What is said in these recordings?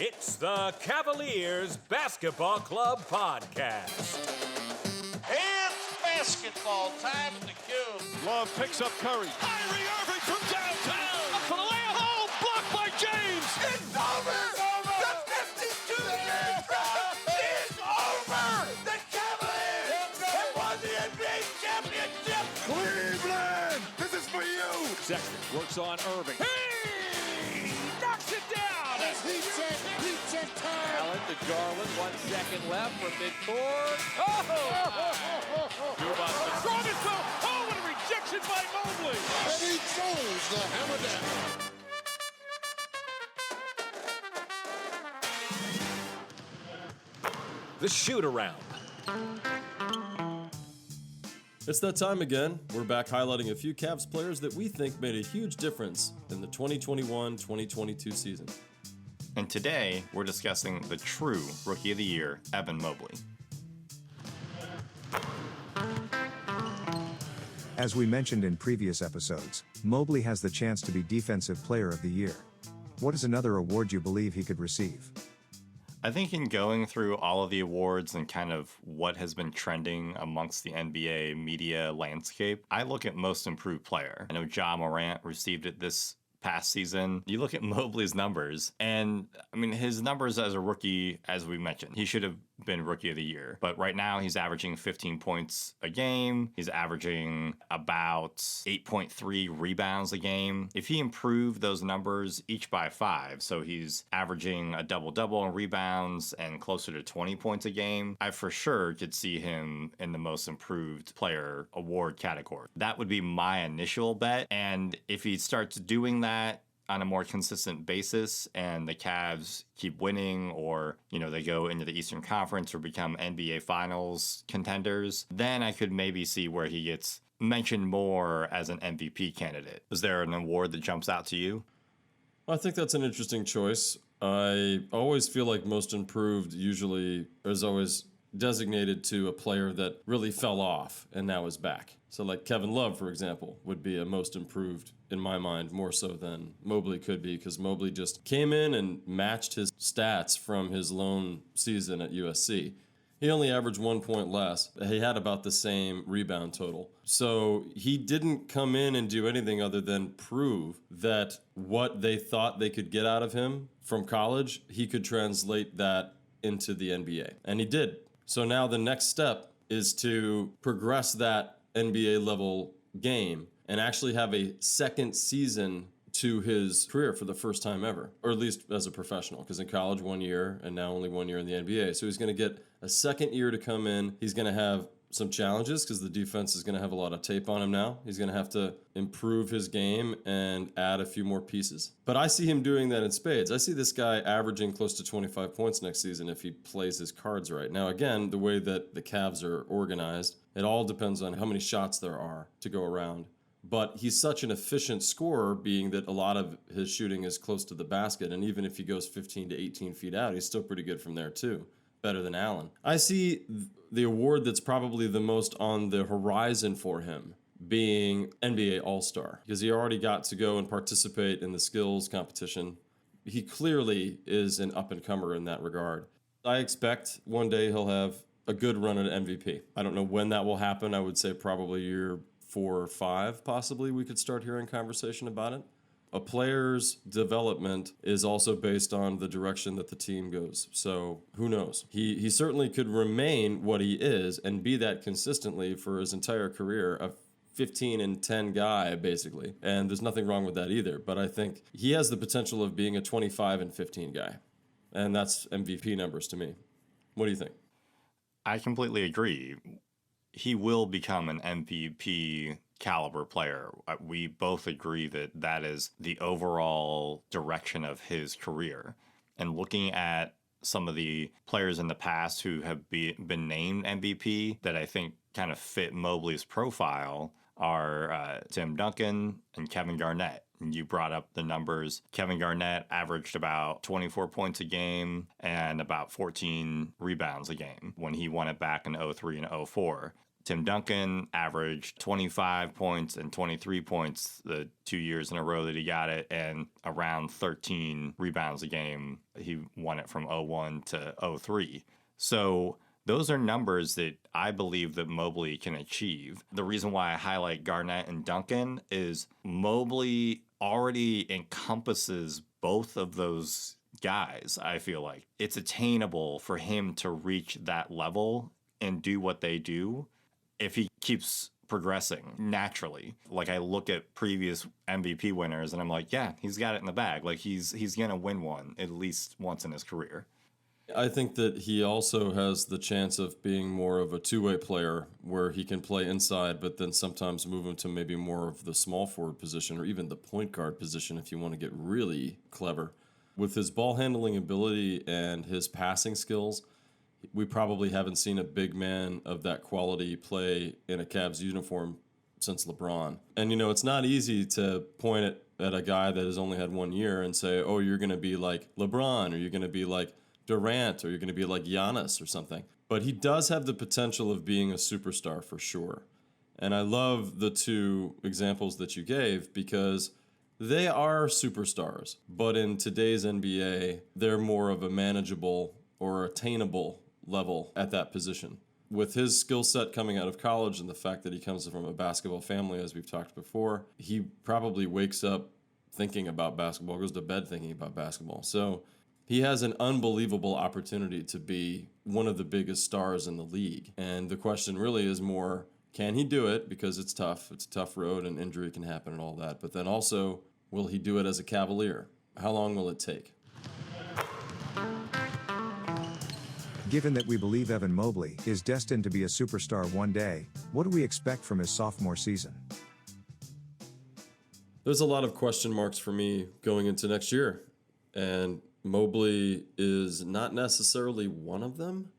It's the Cavaliers Basketball Club Podcast. It's basketball time to kill. Love picks up Curry. Kyrie Irving from downtown. Up for the layup. Oh, blocked by James. It's over. The 52-year drought is over. The Cavaliers have won the NBA championship. Cleveland, this is for you. Sexton works on Irving. He knocks it down. Heat check time. Allen to Garland, 1 second left from midcourt. Strongest goal. Oh, what a rejection by Mobley. And he throws the hammer down. The shoot-around. It's that time again. We're back highlighting a few Cavs players that we think made a huge difference in the 2021-2022 season. And today, we're discussing the true Rookie of the Year, Evan Mobley. As we mentioned in previous episodes, Mobley has the chance to be Defensive Player of the Year. What is another award you believe he could receive? I think in going through all of the awards and kind of what has been trending amongst the NBA media landscape, I look at Most Improved Player. I know Ja Morant received it this past season. You look at Mobley's numbers, and I mean, his numbers as a rookie, as we mentioned, he should have been Rookie of the Year. But right now, he's averaging 15 points a game. He's averaging about 8.3 rebounds a game. If he improved those numbers each by 5, so he's averaging a double-double in rebounds and closer to 20 points a game, I for sure could see him in the Most Improved Player award category. That would be my initial bet. And if he starts doing that on a more consistent basis and the Cavs keep winning, or, you know, they go into the Eastern Conference or become NBA Finals contenders, then I could maybe see where he gets mentioned more as an MVP candidate. Is there an award that jumps out to you? I think that's an interesting choice. I always feel like Most Improved usually is always designated to a player that really fell off and now is back. So like Kevin Love, for example, would be a Most Improved in my mind, more so than Mobley could be, because Mobley just came in and matched his stats from his lone season at USC. He only averaged 1 point less. He had about the same rebound total. So he didn't come in and do anything other than prove that what they thought they could get out of him from college, he could translate that into the NBA. And he did. So now the next step is to progress that NBA level game and actually have a second season to his career for the first time ever, or at least as a professional, because in college 1 year and now only 1 year in the NBA. So he's going to get a second year to come in. He's going to have some challenges because the defense is going to have a lot of tape on him now. He's going to have to improve his game and add a few more pieces. But I see him doing that in spades. I see this guy averaging close to 25 points next season if he plays his cards right. Now, again, the way that the Cavs are organized, it all depends on how many shots there are to go around. But he's such an efficient scorer, being that a lot of his shooting is close to the basket. And even if he goes 15 to 18 feet out, he's still pretty good from there too. Better than Allen. I see the award that's probably the most on the horizon for him being NBA All-Star, because he already got to go and participate in the skills competition. He clearly is an up-and-comer in that regard. I expect one day he'll have a good run at MVP. I don't know when that will happen. I would say probably year 4 or 5, possibly, we could start hearing conversation about it. A player's development is also based on the direction that the team goes. So who knows? He certainly could remain what he is and be that consistently for his entire career, a 15 and 10 guy, basically. And there's nothing wrong with that either. But I think he has the potential of being a 25 and 15 guy. And that's MVP numbers to me. What do you think? I completely agree. He will become an MVP caliber player. We both agree that that is the overall direction of his career. And looking at some of the players in the past who have been named MVP that I think kind of fit Mobley's profile are Tim Duncan and Kevin Garnett. And you brought up the numbers. Kevin Garnett averaged about 24 points a game and about 14 rebounds a game when he won it back in 03 and 04. Tim Duncan averaged 25 points and 23 points the 2 years in a row that he got it, and around 13 rebounds a game. He won it from 01 to 03. So those are numbers that I believe that Mobley can achieve. The reason why I highlight Garnett and Duncan is Mobley already encompasses both of those guys. I feel like it's attainable for him to reach that level and do what they do if he keeps progressing naturally. Like, I look at previous MVP winners and I'm like, yeah, he's got it in the bag. Like, he's going to win one at least once in his career. I think that he also has the chance of being more of a two-way player where he can play inside, but then sometimes move him to maybe more of the small forward position or even the point guard position if you want to get really clever. With his ball handling ability and his passing skills, we probably haven't seen a big man of that quality play in a Cavs uniform since LeBron. And, it's not easy to point at a guy that has only had 1 year and say, oh, you're going to be like LeBron, or you're going to be like Durant, or you're going to be like Giannis or something. But he does have the potential of being a superstar for sure. And I love the two examples that you gave because they are superstars. But in today's NBA, they're more of a manageable or attainable level at that position. With his skill set coming out of college and the fact that he comes from a basketball family, as we've talked before, he probably wakes up thinking about basketball, goes to bed thinking about basketball. So he has an unbelievable opportunity to be one of the biggest stars in the league. And the question really is more, can he do it? Because it's tough. It's a tough road and injury can happen and all that. But then also, will he do it as a Cavalier? How long will it take? Given that we believe Evan Mobley is destined to be a superstar one day, what do we expect from his sophomore season? There's a lot of question marks for me going into next year. And Mobley is not necessarily one of them.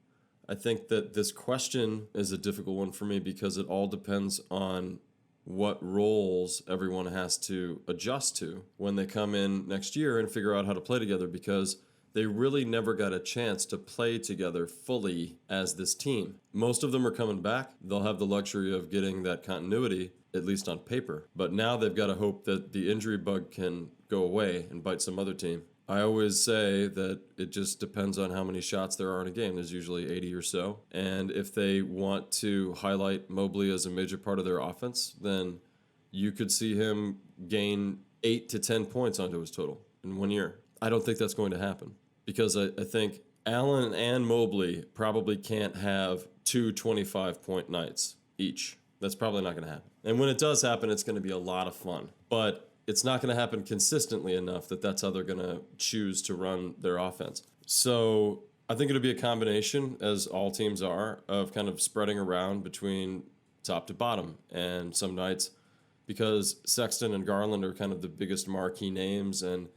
I think that this question is a difficult one for me because it all depends on what roles everyone has to adjust to when they come in next year and figure out how to play together, because they really never got a chance to play together fully as this team. Most of them are coming back. They'll have the luxury of getting that continuity, at least on paper. But now they've got to hope that the injury bug can go away and bite some other team. I always say that it just depends on how many shots there are in a game. There's usually 80 or so. And if they want to highlight Mobley as a major part of their offense, then you could see him gain 8 to 10 points onto his total in 1 year. I don't think that's going to happen because I think Allen and Mobley probably can't have 2 25-point nights each. That's probably not going to happen. And when it does happen, it's going to be a lot of fun. But it's not going to happen consistently enough that that's how they're going to choose to run their offense. So I think it'll be a combination, as all teams are, of kind of spreading around between top to bottom. And some nights, because Sexton and Garland are kind of the biggest marquee names and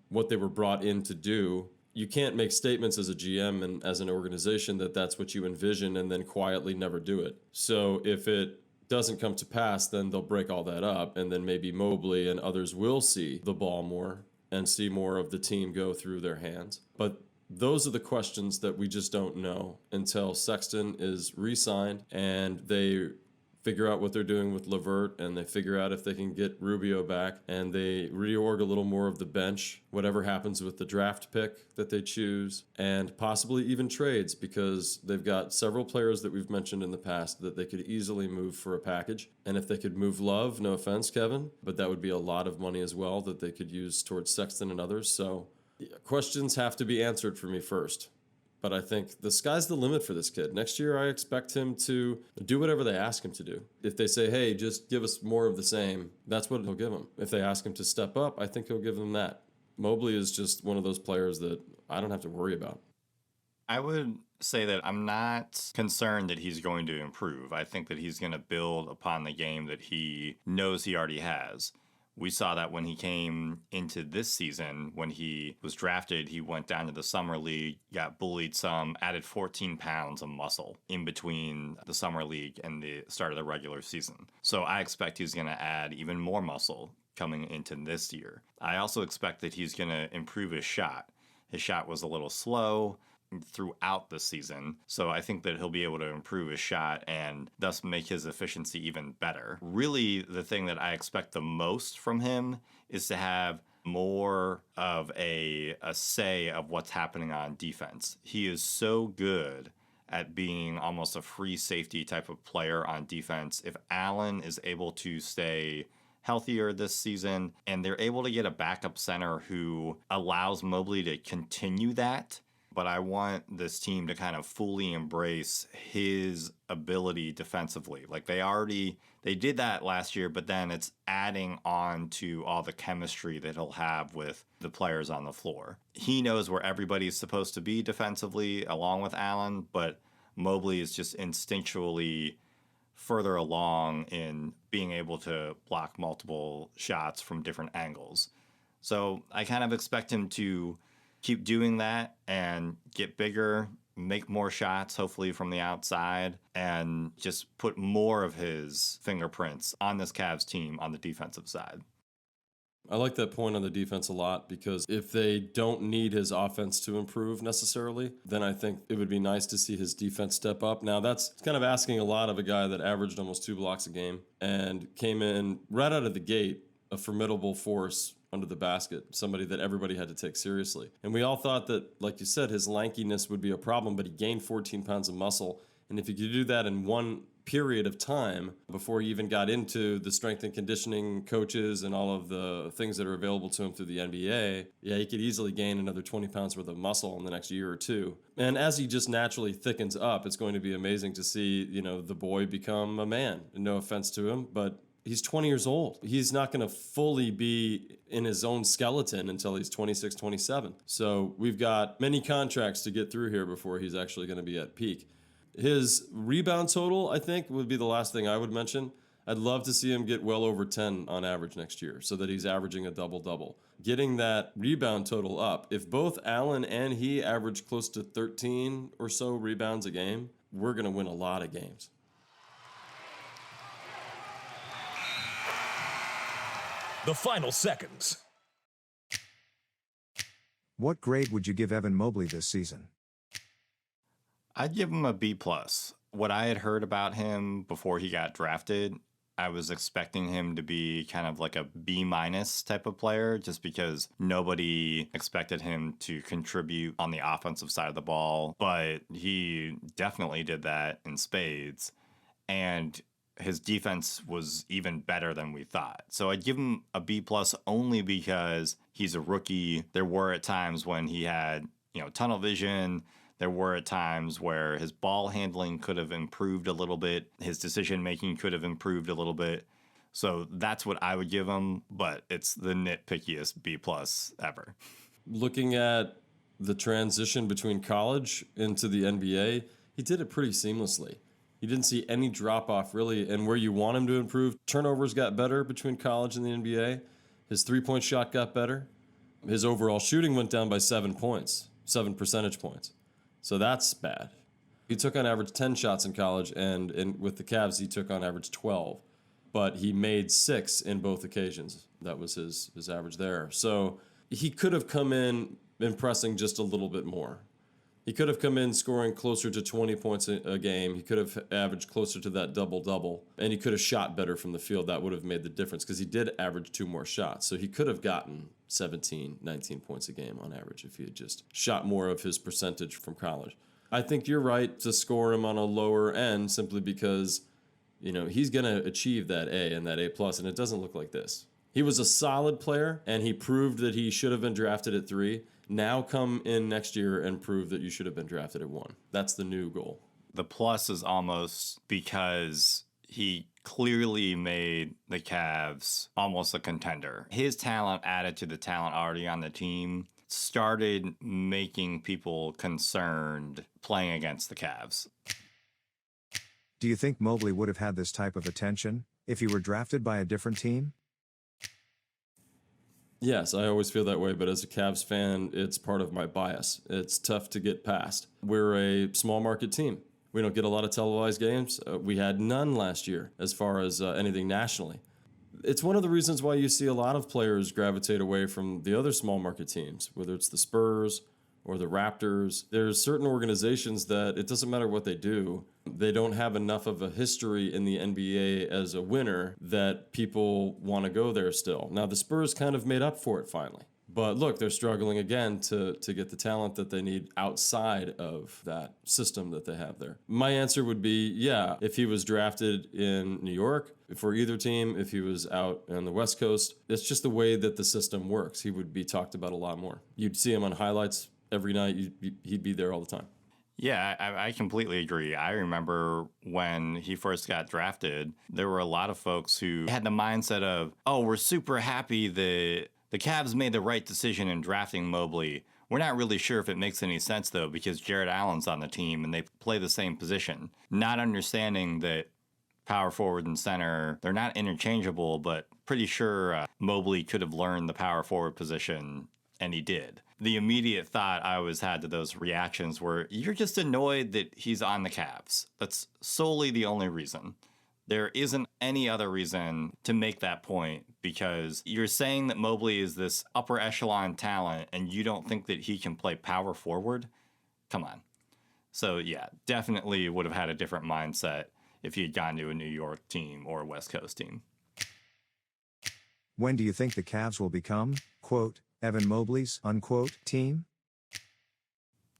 what they were brought in to do, you can't make statements as a GM and as an organization that that's what you envision and then quietly never do it. So if it doesn't come to pass, then they'll break all that up, and then maybe Mobley and others will see the ball more and see more of the team go through their hands. But those are the questions that we just don't know until Sexton is re-signed and they figure out what they're doing with LeVert, and they figure out if they can get Rubio back, and they reorg a little more of the bench, whatever happens with the draft pick that they choose, and possibly even trades, because they've got several players that we've mentioned in the past that they could easily move for a package. And if they could move Love, no offense, Kevin, but that would be a lot of money as well that they could use towards Sexton and others. So questions have to be answered for me first. But I think the sky's the limit for this kid. Next year, I expect him to do whatever they ask him to do. If they say, hey, just give us more of the same, that's what he'll give them. If they ask him to step up, I think he'll give them that. Mobley is just one of those players that I don't have to worry about. I would say that I'm not concerned that he's going to improve. I think that he's going to build upon the game that he knows he already has. We saw that when he came into this season. When he was drafted, he went down to the summer league, got bullied some, added 14 pounds of muscle in between the summer league and the start of the regular season. So I expect he's going to add even more muscle coming into this year. I also expect that he's going to improve his shot. His shot was a little slow. throughout the season. So I think that he'll be able to improve his shot and thus make his efficiency even better. Really, the thing that I expect the most from him is to have more of a say of what's happening on defense. He is so good at being almost a free safety type of player on defense. If Allen is able to stay healthier this season and they're able to get a backup center who allows Mobley to continue that, but I want this team to kind of fully embrace his ability defensively. Like they did that last year, but then it's adding on to all the chemistry that he'll have with the players on the floor. He knows where everybody's supposed to be defensively along with Allen, but Mobley is just instinctually further along in being able to block multiple shots from different angles. So I kind of expect him to keep doing that and get bigger, make more shots, hopefully from the outside, and just put more of his fingerprints on this Cavs team on the defensive side. I like that point on the defense a lot because if they don't need his offense to improve necessarily, then I think it would be nice to see his defense step up. Now, that's kind of asking a lot of a guy that averaged almost 2 blocks a game and came in right out of the gate, a formidable force under the basket, somebody that everybody had to take seriously. And we all thought that, like you said, his lankiness would be a problem, but he gained 14 pounds of muscle. And if you could do that in one period of time before he even got into the strength and conditioning coaches and all of the things that are available to him through the NBA, yeah, he could easily gain another 20 pounds worth of muscle in the next year or two. And as he just naturally thickens up, it's going to be amazing to see, the boy become a man. No offense to him, but he's 20 years old. He's not going to fully be in his own skeleton until he's 26, 27. So we've got many contracts to get through here before he's actually going to be at peak. His rebound total, I think, would be the last thing I would mention. I'd love to see him get well over 10 on average next year so that he's averaging a double-double. Getting that rebound total up, if both Allen and he average close to 13 or so rebounds a game, we're going to win a lot of games. The final seconds. What grade would you give Evan Mobley this season? I'd give him a B+. What I had heard about him before he got drafted, I was expecting him to be kind of like a B- type of player just because nobody expected him to contribute on the offensive side of the ball, but he definitely did that in spades. And his defense was even better than we thought. So I'd give him a B+ only because he's a rookie. There were at times when he had, tunnel vision. There were at times where his ball handling could have improved a little bit. His decision-making could have improved a little bit. So that's what I would give him, but it's the nitpickiest B+ ever. Looking at the transition between college into the NBA, he did it pretty seamlessly. You didn't see any drop-off, really, and where you want him to improve, turnovers got better between college and the NBA. His three-point shot got better. His overall shooting went down by 7 points, 7 percentage points. So that's bad. He took on average 10 shots in college, and with the Cavs, he took on average 12. But he made 6 in both occasions. That was his average there. So he could have come in impressing just a little bit more. He could have come in scoring closer to 20 points a game. He could have averaged closer to that double-double. And he could have shot better from the field. That would have made the difference because he did average 2 more shots. So he could have gotten 17, 19 points a game on average if he had just shot more of his percentage from college. I think you're right to score him on a lower end simply because, he's going to achieve that A and that A+, and it doesn't look like this. He was a solid player, and he proved that he should have been drafted at 3. Now come in next year and prove that you should have been drafted at 1. That's the new goal. The plus is almost because he clearly made the Cavs almost a contender. His talent added to the talent already on the team started making people concerned playing against the Cavs. Do you think Mobley would have had this type of attention if he were drafted by a different team? Yes, I always feel that way, but as a Cavs fan, it's part of my bias. It's tough to get past. We're a small market team. We don't get a lot of televised games. We had none last year as far as anything nationally. It's one of the reasons why you see a lot of players gravitate away from the other small market teams, whether it's the Spurs or the Raptors. There's certain organizations that it doesn't matter what they do. They don't have enough of a history in the NBA as a winner that people want to go there still. Now, the Spurs kind of made up for it finally. But look, they're struggling again to get the talent that they need outside of that system that they have there. My answer would be, yeah, if he was drafted in New York, for either team, if he was out on the West Coast, it's just the way that the system works. He would be talked about a lot more. You'd see him on highlights every night. He'd be there all the time. Yeah, I completely agree. I remember when he first got drafted, there were a lot of folks who had the mindset of, oh, we're super happy that the Cavs made the right decision in drafting Mobley. We're not really sure if it makes any sense, though, because Jared Allen's on the team and they play the same position. Not understanding that power forward and center, they're not interchangeable, but pretty sure Mobley could have learned the power forward position, and he did. The immediate thought I always had to those reactions were, you're just annoyed that he's on the Cavs. That's solely the only reason. There isn't any other reason to make that point, because you're saying that Mobley is this upper echelon talent and you don't think that he can play power forward? Come on. So yeah, definitely would have had a different mindset if he had gone to a New York team or a West Coast team. When do you think the Cavs will become, quote, Evan Mobley's, unquote, team?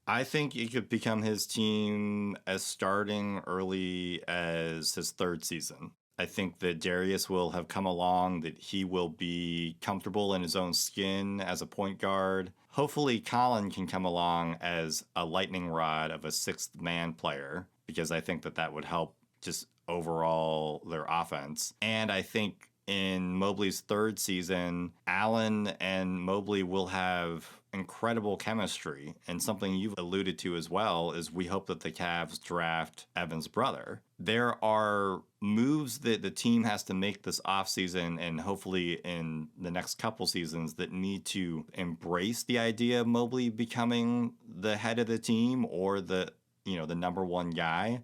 I think it could become his team as starting early as his third season. I think that Darius will have come along, that he will be comfortable in his own skin as a point guard. Hopefully Colin can come along as a lightning rod of a sixth man player, because I think that that would help just overall their offense. And I think in Mobley's third season, Allen and Mobley will have incredible chemistry. And something you've alluded to as well is we hope that the Cavs draft Evan's brother. There are moves that the team has to make this offseason and hopefully in the next couple seasons that need to embrace the idea of Mobley becoming the head of the team or the number one guy.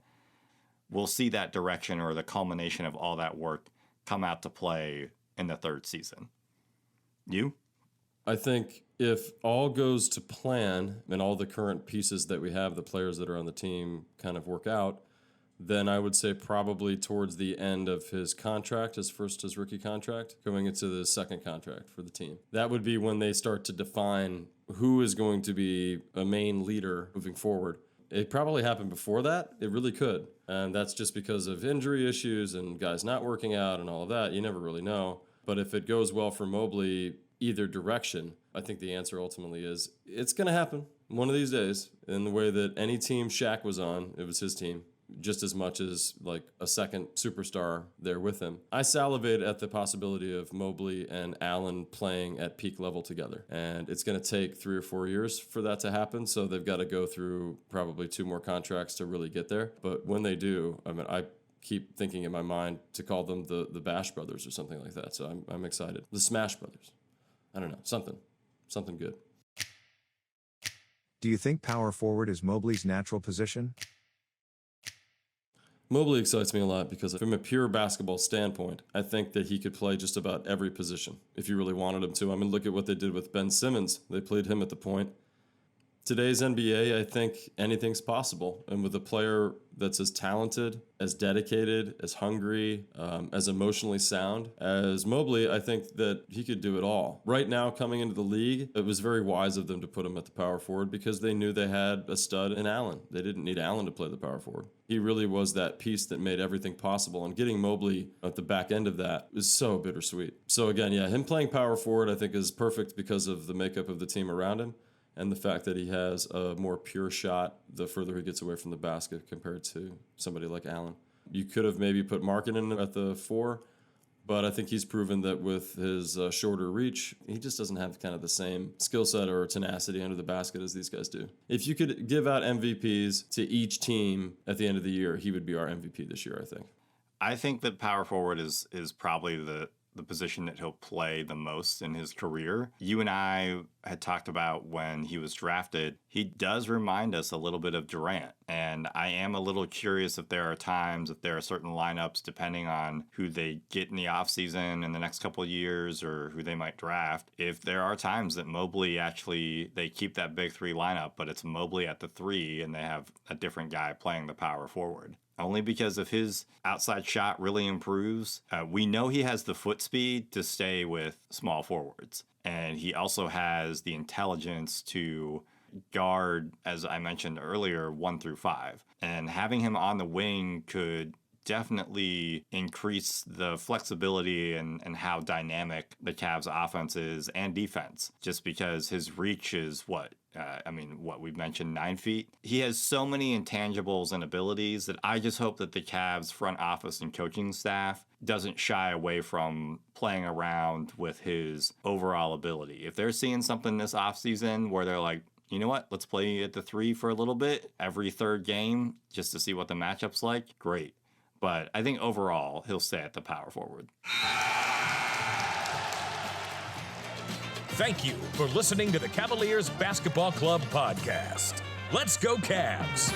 We'll see that direction or the culmination of all that work come out to play in the third season. You? I think if all goes to plan and all the current pieces that we have, the players that are on the team kind of work out, then I would say probably towards the end of his contract, his rookie contract, going into the second contract for the team. That would be when they start to define who is going to be a main leader moving forward. It probably happened before that. It really could. And that's just because of injury issues and guys not working out and all of that. You never really know. But if it goes well for Mobley, either direction, I think the answer ultimately is it's going to happen one of these days. In the way that any team Shaq was on, it was his team, just as much as like a second superstar there with him. I salivate at the possibility of Mobley and Allen playing at peak level together. And it's going to take 3 or 4 years for that to happen. So they've got to go through probably 2 more contracts to really get there. But when they do, I mean, I keep thinking in my mind to call them the Bash Brothers or something like that. So I'm excited. The Smash Brothers. I don't know. Something good. Do you think power forward is Mobley's natural position? Mobley excites me a lot because from a pure basketball standpoint, I think that he could play just about every position if you really wanted him to. I mean, look at what they did with Ben Simmons. They played him at the point. Today's NBA, I think anything's possible. And with a player that's as talented, as dedicated, as hungry, as emotionally sound as Mobley, I think that he could do it all. Right now, coming into the league, it was very wise of them to put him at the power forward because they knew they had a stud in Allen. They didn't need Allen to play the power forward. He really was that piece that made everything possible. And getting Mobley at the back end of that is so bittersweet. So again, yeah, him playing power forward I think is perfect because of the makeup of the team around him. And the fact that he has a more pure shot the further he gets away from the basket compared to somebody like Allen. You could have maybe put Markkanen at the 4, but I think he's proven that with his shorter reach, he just doesn't have kind of the same skill set or tenacity under the basket as these guys do. If you could give out MVPs to each team at the end of the year, he would be our MVP this year, I think. I think that power forward is probably the position that he'll play the most in his career. You and I had talked about when he was drafted, he does remind us a little bit of Durant. And I am a little curious if there are times, if there are certain lineups, depending on who they get in the offseason in the next couple of years or who they might draft, if there are times that Mobley actually, they keep that big three lineup, but it's Mobley at the 3 and they have a different guy playing the power forward. Only because if his outside shot really improves, we know he has the foot speed to stay with small forwards. And he also has the intelligence to guard, as I mentioned earlier, 1 through 5. And having him on the wing could definitely increase the flexibility and how dynamic the Cavs offense is and defense, just because his reach is what we've mentioned, 9 feet. He has so many intangibles and abilities that I just hope that the Cavs front office and coaching staff doesn't shy away from playing around with his overall ability. If they're seeing something this offseason where they're like, you know what, let's play at the 3 for a little bit every third game just to see what the matchup's like, great. But I think overall, he'll stay at the power forward. Thank you for listening to the Cavaliers Basketball Club podcast. Let's go Cavs!